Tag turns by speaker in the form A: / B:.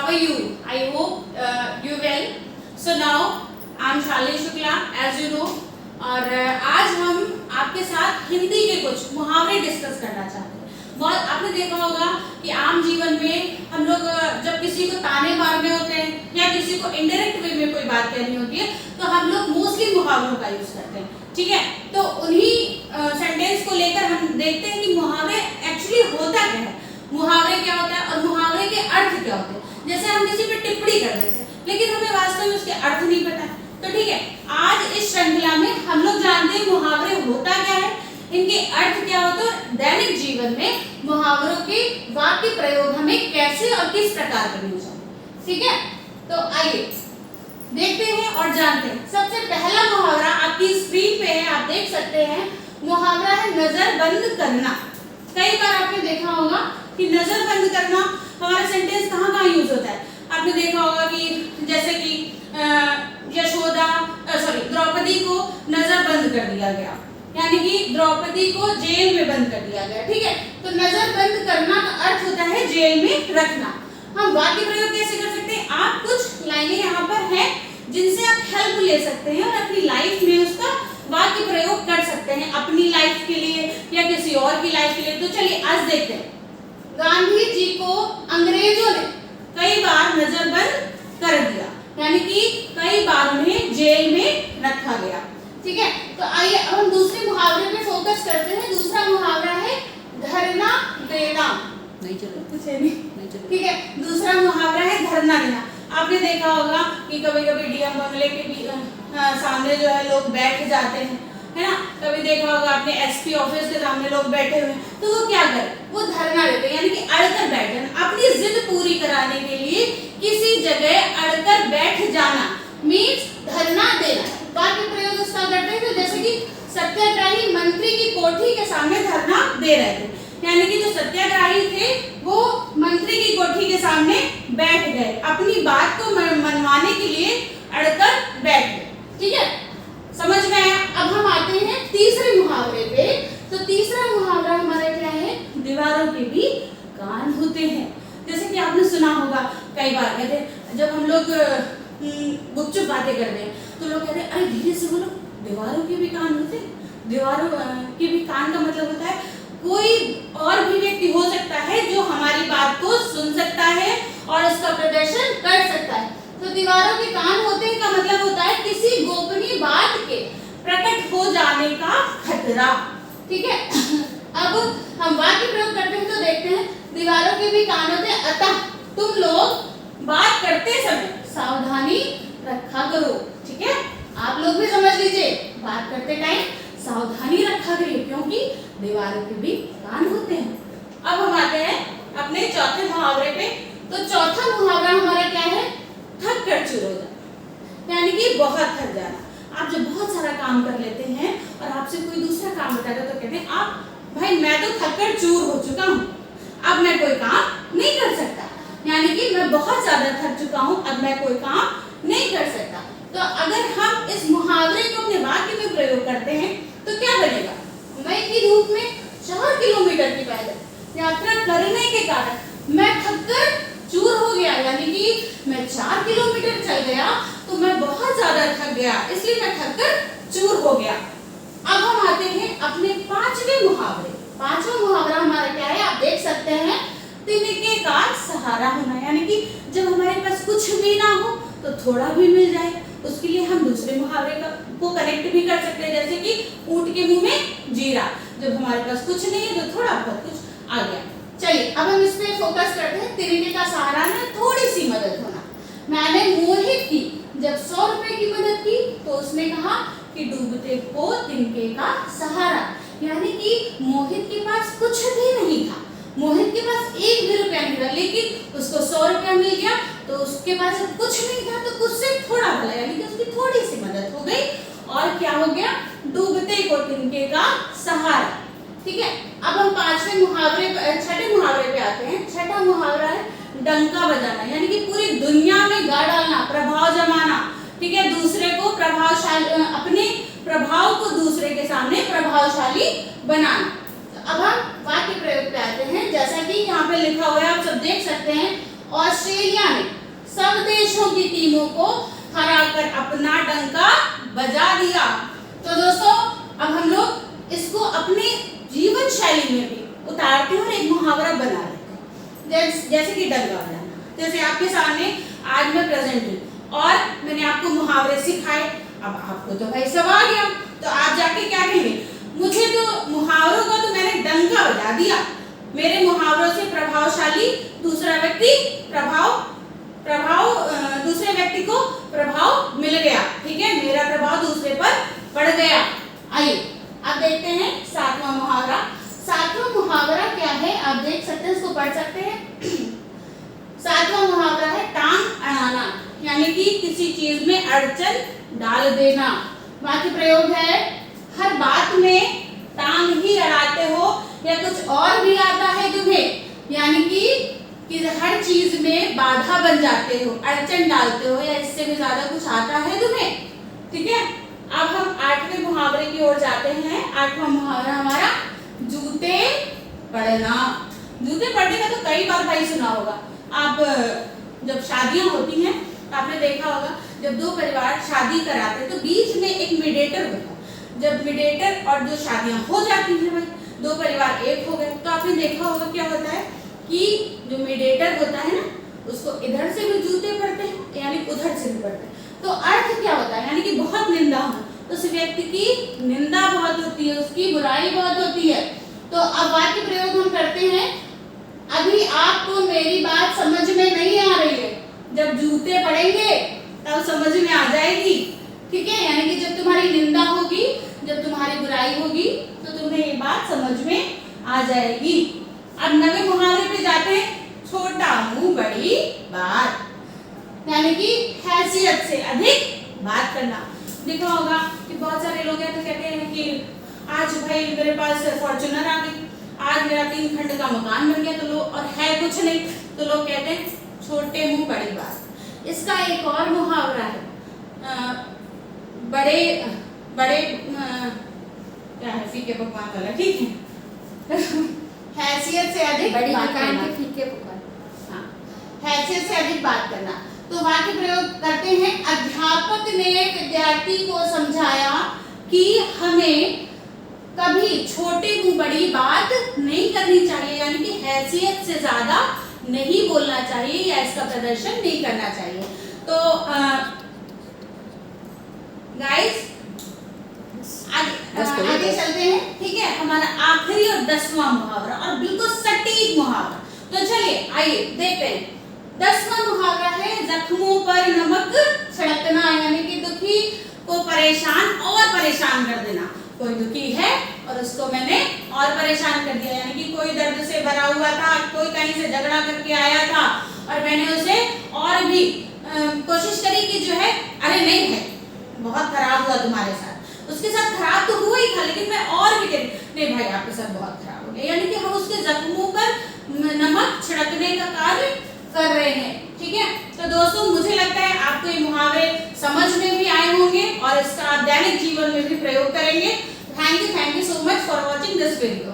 A: are you? I hope you well. So now I am Shalini Shukla, as you know. और आज हम आपके साथ हिंदी के कुछ मुहावरे डिस्कस करना चाहते हैं। बहुत आपने देखा होगा कि आम जीवन में हम लोग जब किसी को ताने मारने होते हैं या किसी को इनडायरेक्ट वे में कोई बात कहनी होती है तो हम लोग मोस्टली मुहावरों का यूज करते हैं, ठीक है। तो उन्हीं सेंटेंस को लेकर हम देखते हैं कि मुहावरे एक्चुअली होता क्या है, मुहावरे क्या होता है और मुहावरे के अर्थ क्या होते हैं। जैसे हम किसी पे टिप्पणी कर देते हैं लेकिन हमें वास्तव में उसके अर्थ नहीं पता है, तो ठीक है, आज इस श्रृंखला में हम लोग जानते हैं मुहावरे होता क्या है, इनके अर्थ क्या होते हैं, दैनिक जीवन में मुहावरों के वाक्य प्रयोग हमें कैसे और किस प्रकार करने चाहिए, ठीक है। तो आइए देखते हैं और जानते हैं। सबसे पहला मुहावरा आपकी स्क्रीन पे है, आप देख सकते हैं। मुहावरा है नजर बंद करना। कई बार आपने देखा होगा कि नजर बंद करना हमारा सेंटेंस कहाँ कहाँ यूज होता है। आपने देखा होगा कि जैसे कि द्रौपदी को नजर बंद कर दिया गया, यानी कि द्रौपदी को जेल में बंद कर दिया गया, ठीक है। तो नजर बंद करना का अर्थ होता है जेल में रखना। हम वाक्य प्रयोग कैसे कर सकते हैं, आप कुछ लाइनें यहाँ पर हैं जिनसे आप हेल्प ले सकते हैं और अपनी लाइफ में उसका वाक्य प्रयोग कर सकते हैं, अपनी लाइफ के लिए या किसी और की लाइफ के लिए। तो चलिए आज देखते हैं। गांधी जी को अंग्रेजों ने कई बार नजरबंद कर दिया, यानी कि कई बार उन्हें जेल में रखा गया, ठीक है। तो आइए अब हम दूसरे मुहावरे पे फोकस करते हैं। दूसरा मुहावरा है धरना देना। नहीं चलो कुछ है नहीं चलो, ठीक है। दूसरा मुहावरा है धरना देना। आपने देखा होगा कि कभी कभी डीएम बंगले के भी सामने जो है लोग बैठ जाते हैं, है ना। कभी देखा होगा आपने एसपी ऑफिस के सामने लोग बैठे हुए हैं, तो वो क्या करें, वो धरना देते हैं, यानी कि अड़कर बैठे, अपनी जिद पूरी कराने के लिए किसी जगह अड़कर बैठ जाना मीन्स धरना देना। वाक्य प्रयोग उसका करते हैं, तो जैसे कि सत्याग्रही मंत्री की कोठी के सामने धरना दे रहे थे, यानी कि जो सत्याग्रही थे वो मंत्री की कोठी के सामने बैठ गए, अपनी बात को मनवाने के लिए अड़कर बैठ गए, ठीक है। समझ में आया। अब हम आते हैं तीसरे मुहावरे पे। तो तीसरा मुहावरा हमारा क्या है, दीवारों के भी कान होते हैं। जैसे कि आपने सुना होगा कई बार कहते हैं, जब हम लोग गुपचुप बातें करते हैं तो लोग कहते हैं अरे धीरे से बोलो, दीवारों के भी कान होते हैं। दीवारों के भी कान का मतलब होता है कोई और भी व्यक्ति हो सकता है जो हमारी बात को सुन सकता है और उसका प्रदर्शन कर सकता है। तो दीवारों के कान होते हैं का मतलब होता है किसी गोपनीय बात के प्रकट हो जाने का खतरा, ठीक है। अब हम वाक्य प्रयोग करते हैं तो देखते हैं दीवारों के भी कान होते हैं, अतः तुम लोग बात करते समय सावधानी रखा करो, ठीक है। आप लोग भी समझ लीजिए, बात करते टाइम सावधानी रखा करिए क्योंकि दीवारों के भी कान होते हैं। अब हम आते हैं अपने चौथे मुहावरे पे। तो चौथा मुहावरा हमारा क्या है, थक कर चूर हो जाना, यानी कि बहुत थक जाना। आप जब बहुत सारा काम कर लेते हैं और आपसे कोई दूसरा काम बताता तो कहते हैं आप भाई मैं तो थक कर चूर हो चुका हूँ, अब मैं कोई काम नहीं कर सकता, यानी कि मैं बहुत ज्यादा थक चुका हूँ, अब मैं कोई काम नहीं कर सकता। तो अगर हम इस मुहावरे को अपने वाक्य में प्रयोग करते हैं तो क्या बनेगा, मई की धूप में 4 किलोमीटर की पैदल यात्रा करने के कारण मैं थककर चूर हो गया, यानी कि मैं 4 किलोमीटर चल गया तो मैं बहुत ज्यादा थक गया, इसलिए मैं थककर चूर हो गया। अब हम आते हैं अपने पांचवें मुहावरे। पांचवा मुहावरा हमारा क्या है, आप देख सकते हैं, तिनके का सहारा होना, यानी कि जब हमारे पास कुछ भी ना हो तो थोड़ा भी मिल जाए, उसके लिए हम दूसरे मुहावरे को कनेक्ट भी कर सकते हैं, जैसे कि ऊंट के मुंह में जीरा। जब हमारे पास कुछ नहीं है तो थोड़ा बहुत कुछ आ गया। चलिए अब हम इस पे फोकस करते हैं। तिनके का सहारा में थोड़ी सी मदद होना। मैंने मोहित की जब 100 रुपए की मदद की तो उसने कहा कि डूबते को तिनके का सहारा, यानी कि मोहित के पास कुछ भी नहीं था, मोहित के पास 1 भी रुपया नहीं था, लेकिन उसको 100 रुपया मिल गया तो उसके पास जब कुछ नहीं था तो कुछ से थोड़ा भला, यानी कि उसकी थोड़ी सी मदद हो गई और क्या हो गया, डूबते को तिनके का सहारा, ठीक है। अब हम छठे मुहावरे पे आते हैं। छठा मुहावरा है डंका बजाना, यानी कि पूरी दुनिया में गा डालना, प्रभाव जमाना, ठीक है, दूसरे को प्रभावशाली, अपने प्रभाव को दूसरे के सामने प्रभावशाली बनाना। अब हम वाक्य प्रयोग पे आते हैं। जैसा कि यहाँ पे लिखा हुआ है, आप सब देख सकते हैं, ऑस्ट्रेलिया ने सब देशों की टीमों को हराकर अपना डंका बजा दिया। तो दोस्तों अब हम लोग इसको अपने जीवन शैली में भी उतारते हैं और एक मुहावरा बना लेते हैं, जैसे कि डंका बजाना। जैसे आपके सामने आज मैं प्रेजेंट हूँ और मैंने आपको मुहावरे सिखाए, अब आपको तो भाई सब आ गया, तो आप जाके क्या कहेंगे, मुझे तो मुहावरों का तो मैंने डंका बजा दिया, मेरे मुहावरों से प्रभावशाली दूसरा व्यक्ति दूसरे व्यक्ति को प्रभाव मिल गया, ठीक है, मेरा प्रभाव दूसरे पर पड़ गया। आइए अब देखते हैं सातवां मुहावरा। सातवां मुहावरा क्या है आप देख सकते हैं, इसको पढ़ सकते हैं। सातवां मुहावरा है टांग अड़ाना, यानी कि किसी चीज में अड़चन डाल देना। वाक्य प्रयोग है, हर बात में टांग ही अड़ाते हो या कुछ और भी आता है तुम्हें, यानी कि हर चीज में बाधा बन जाते हो, अड़चन डालते हो या इससे भी ज्यादा कुछ आता है तुम्हें, ठीक है। अब हम आठवें मुहावरे की ओर जाते हैं। आठवां मुहावरा हमारा जूते पड़ना। जूते पड़ने का तो कई बार भाई सुना होगा आप, जब शादियां होती हैं तो आपने देखा होगा जब दो परिवार शादी कराते तो बीच में एक मीडिएटर होता है। जब मीडिएटर और जो शादियां हो जाती हैं भाई, दो परिवार एक हो गए, तो आपने देखा होगा क्या होता है कि जो मीडिएटर होता है ना, उसको इधर से भी जूते पड़ते हैं यानी उधर से भी पड़ते हैं। तो अर्थ क्या होता है, यानी कि बहुत निंदा होना, तो उस व्यक्ति की निंदा बहुत होती है, उसकी बुराई बहुत होती है। तो अब वाक्य प्रयोग हम करते हैं, अभी आपको मेरी बात समझ में नहीं आ रही है, जब जूते पड़ेंगे तब समझ में आ जाएगी, ठीक है। यानी कि जब तुम्हारी निंदा होगी, जब तुम्हारी बुराई होगी तो तुम्हें ये बात समझ में आ जाएगी। अब नवे मुहावरे पे जाते हैं, छोटा मुंह बड़ी बात, यानी कि हैसियत से अधिक बात करना। देखा होगा कि बहुत सारे लोग हैं तो कहते हैं कि आज भाई मेरे पास फॉर्च्यूनर आ गई, आज मेरा 3 खंड का मकान बन गया, तो लोग और है कुछ नहीं, तो लोग कहते हैं छोटे मुंह बड़ी बात। इसका एक और मुहावरा है, बड़े क्या है, फीके पकवान वाला, ठीक है। हैसियत से अधिक
B: बड़ी
A: बात
B: दुकान
A: करना,
B: के फीके पकवान।
A: हाँ, हैसियत से अधिक बात करना। तो वाक्य प्रयोग करते हैं, अध्यापक ने विद्यार्थी को समझाया कि हमें कभी छोटे मुंह बड़ी बात नहीं करनी चाहिए, यानी कि हैसियत से ज्यादा नहीं बोलना चाहिए या इसका प्रदर्शन नहीं करना चाहिए। तो गाइस आगे चलते हैं, ठीक है। हमारा आखिरी और 10वां मुहावरा और बिल्कुल सटीक मुहावरा। तो चलिए आइए देखते हैं। 10वां मुहावरा है जख्मों पर नमक छिड़कना, यानी कि दुखी को परेशान कर देना। कोई दुखी है और उसको मैंने और परेशान कर दिया, यानी कि कोई दर्द से भरा हुआ था, कोई कहीं से झगड़ा करके आया था और मैंने उसे और भी कोशिश करी कि जो है, अरे नहीं है, बहुत खराब हुआ तुम्हारे साथ, उसके साथ खराब तो हुआ ही था लेकिन मैं और भी नहीं भाई आपके साथ बहुत खराब हो गया, यानी कि हम उसके जख्मों पर नमक छिड़कने का कार्य कर रहे हैं, ठीक है। तो दोस्तों मुझे लगता है आपको ये मुहावरे समझ में भी आए होंगे और इसका आप दैनिक जीवन में भी प्रयोग करेंगे। Thank you so much for watching this video.